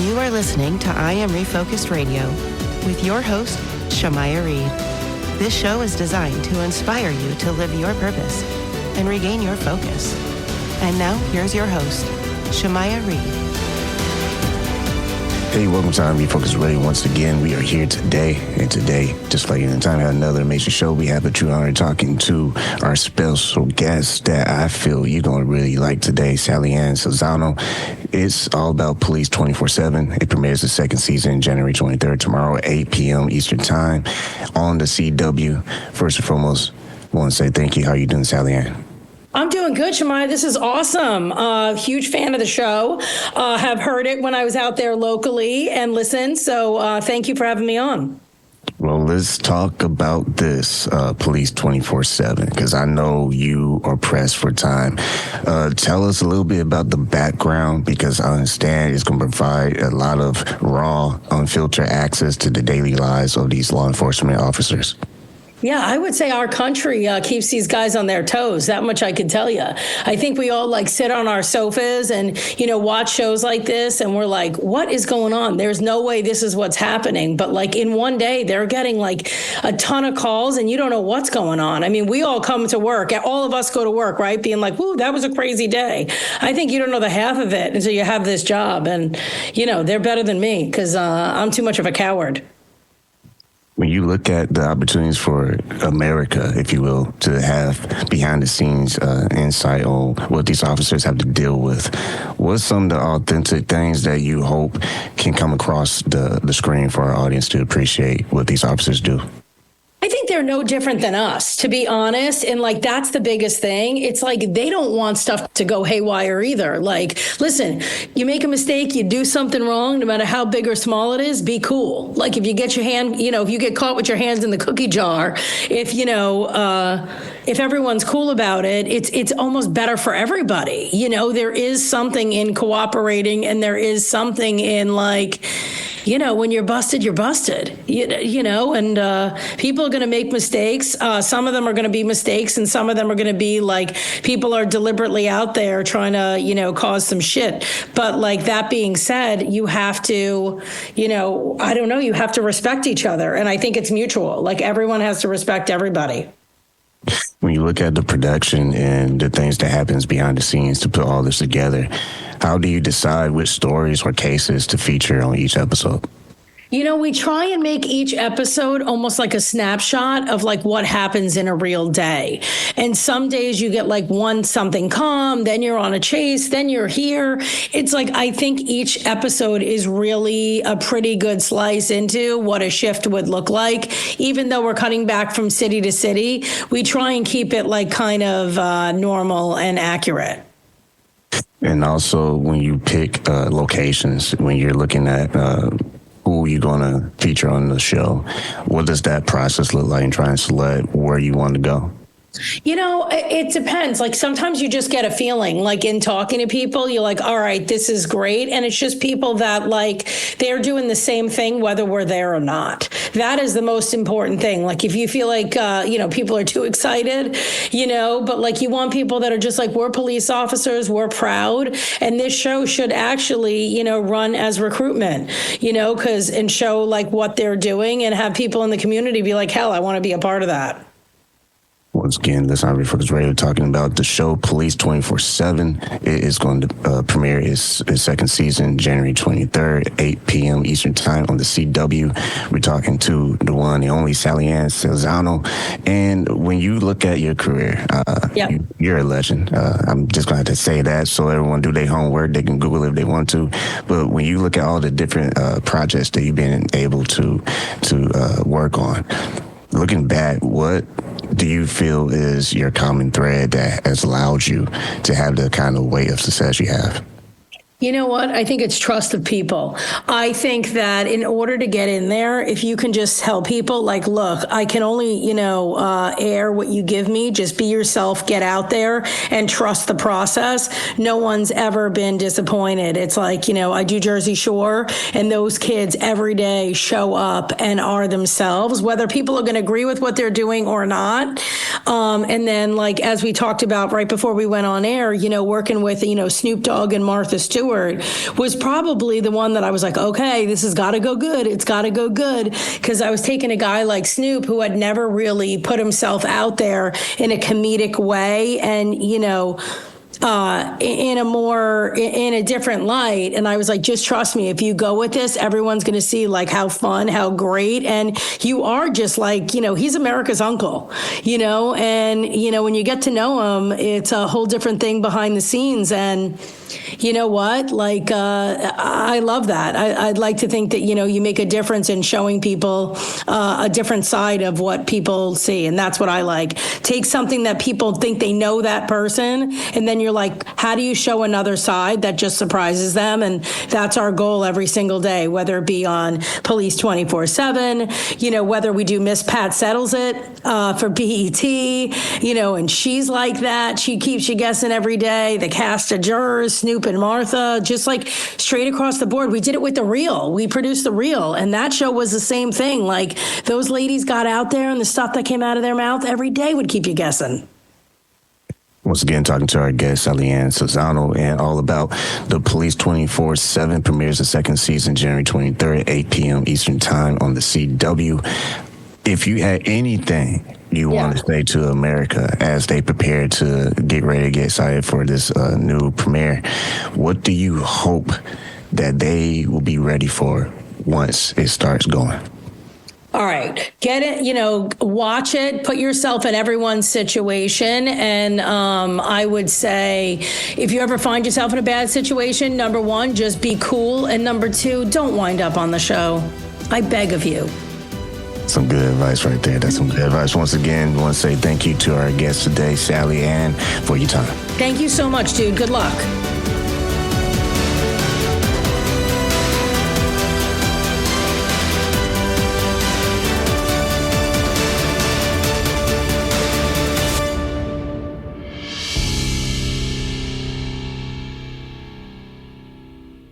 You are listening to I Am Refocused Radio with your host, Shamaya Reed. This show is designed to inspire you to live your purpose and regain your focus. And now, here's your host, Shamaya Reed. Hey, welcome to I'm Refocused Radio. Once again, we are here today. And today, just like in time, another amazing show. We have a true honor talking to our special guest that I feel you're going to really like today, SallyAnn Salsano. It's all about police 24/7. It premieres the second season January 23rd, tomorrow at 8 p.m. Eastern Time on the CW. First and foremost, I want to say thank you. How are you doing, SallyAnn? I'm doing good, Shamaya. This is awesome. Huge fan of the show. Have heard it when I was out there locally and listened. So thank you for having me on. Well, let's talk about this Police 24/7, because I know you are pressed for time. Tell us a little bit about the background, because I understand it's going to provide a lot of raw, unfiltered access to the daily lives of these law enforcement officers. Yeah, I would say our country keeps these guys on their toes. That much I can tell you. I think we all sit on our sofas and, watch shows like this. And we're like, what is going on? There's no way this is what's happening. But in one day, they're getting a ton of calls and you don't know what's going on. I mean, we all come to work. All of us go to work, right? Being like, whoo, that was a crazy day. I think you don't know the half of it until you have this job. And, they're better than me because I'm too much of a coward. When you look at the opportunities for America, if you will, to have behind-the-scenes insight on what these officers have to deal with, what's some of the authentic things that you hope can come across the screen for our audience to appreciate what these officers do? I think they're no different than us, to be honest. And that's the biggest thing. It's they don't want stuff to go haywire either. Listen, you make a mistake, you do something wrong, no matter how big or small it is, be cool. If you get your hand, if you get caught with your hands in the cookie jar, if everyone's cool about it, it's almost better for everybody. There is something in cooperating, and there is something in when you're busted, you're busted, and people are going to make mistakes. Some of them are going to be mistakes, and some of them are going to be people are deliberately out there trying to, cause some shit. But that being said, you have to, you have to respect each other. And I think it's mutual. Everyone has to respect everybody. When you look at the production and the things that happens behind the scenes to put all this together, how do you decide which stories or cases to feature on each episode? We try and make each episode almost like a snapshot of what happens in a real day. And some days you get one something calm, then you're on a chase, then you're here. It's I think each episode is really a pretty good slice into what a shift would look like. Even though we're cutting back from city to city, we try and keep it kind of normal and accurate. And also when you pick locations, when you're looking at who you're going to feature on the show, what does that process look like in trying to select where you want to go? It depends. Sometimes you just get a feeling, in talking to people, you're all right, this is great. And it's just people that they're doing the same thing, whether we're there or not. That is the most important thing. If you feel people are too excited, but you want people that are just we're police officers, we're proud. And this show should actually, run as recruitment, and show what they're doing and have people in the community be hell, I want to be a part of that. Once again, this is Refocused Radio talking about the show Police 24/7. It is going to premiere its second season January 23rd, 8 p.m. Eastern Time on the CW. We're talking to the one, the only SallyAnn Salsano. And when you look at your career, you're a legend. I'm just going to have to say that so everyone do their homework. They can Google it if they want to. But when you look at all the different projects that you've been able to work on, looking back, what do you feel is your common thread that has allowed you to have the kind of weight of success you have? You know what? I think it's trust of people. I think that in order to get in there, if you can just tell people look, I can only, air what you give me. Just be yourself, get out there and trust the process. No one's ever been disappointed. It's I do Jersey Shore, and those kids every day show up and are themselves, whether people are going to agree with what they're doing or not. And then as we talked about right before we went on air, working with, Snoop Dogg and Martha Stewart, Stewart was probably the one that I was like, okay, this has got to go good. It's got to go good. Because I was taking a guy like Snoop who had never really put himself out there in a comedic way and, in a different light. And I was like, just trust me, if you go with this, everyone's going to see like how fun, how great. And you are just like, he's America's uncle, and, when you get to know him, it's a whole different thing behind the scenes. And you know what? Like, I love that. I'd like to think that, you make a difference in showing people a different side of what people see. And that's what I like. Take something that people think they know that person. And then you're like, how do you show another side that just surprises them? And that's our goal every single day, whether it be on Police 24/7, whether we do Miss Pat Settles It for BET, and she's like that. She keeps you guessing every day. The cast of jurors, Snoop and Martha, just like straight across the board. We did it with The Real. We produced The Real. And that show was the same thing. Like those ladies got out there and the stuff that came out of their mouth every day would keep you guessing. Once again, talking to our guest, SallyAnn Salsano, and all about the Police 24/7 premieres the second season, January 23rd, 8 p.m. Eastern Time on the CW. If you had anything you want to say to America as they prepare to get ready to get excited for this new premiere, what do you hope that they will be ready for once it starts going? All right, get it, watch it, put yourself in everyone's situation. And I would say if you ever find yourself in a bad situation, number one, just be cool. And number two, don't wind up on the show. I beg of you. Some good advice right there. That's some good advice. Once again, I want to say thank you to our guest today, SallyAnn, for your time. Thank you so much, dude. Good luck.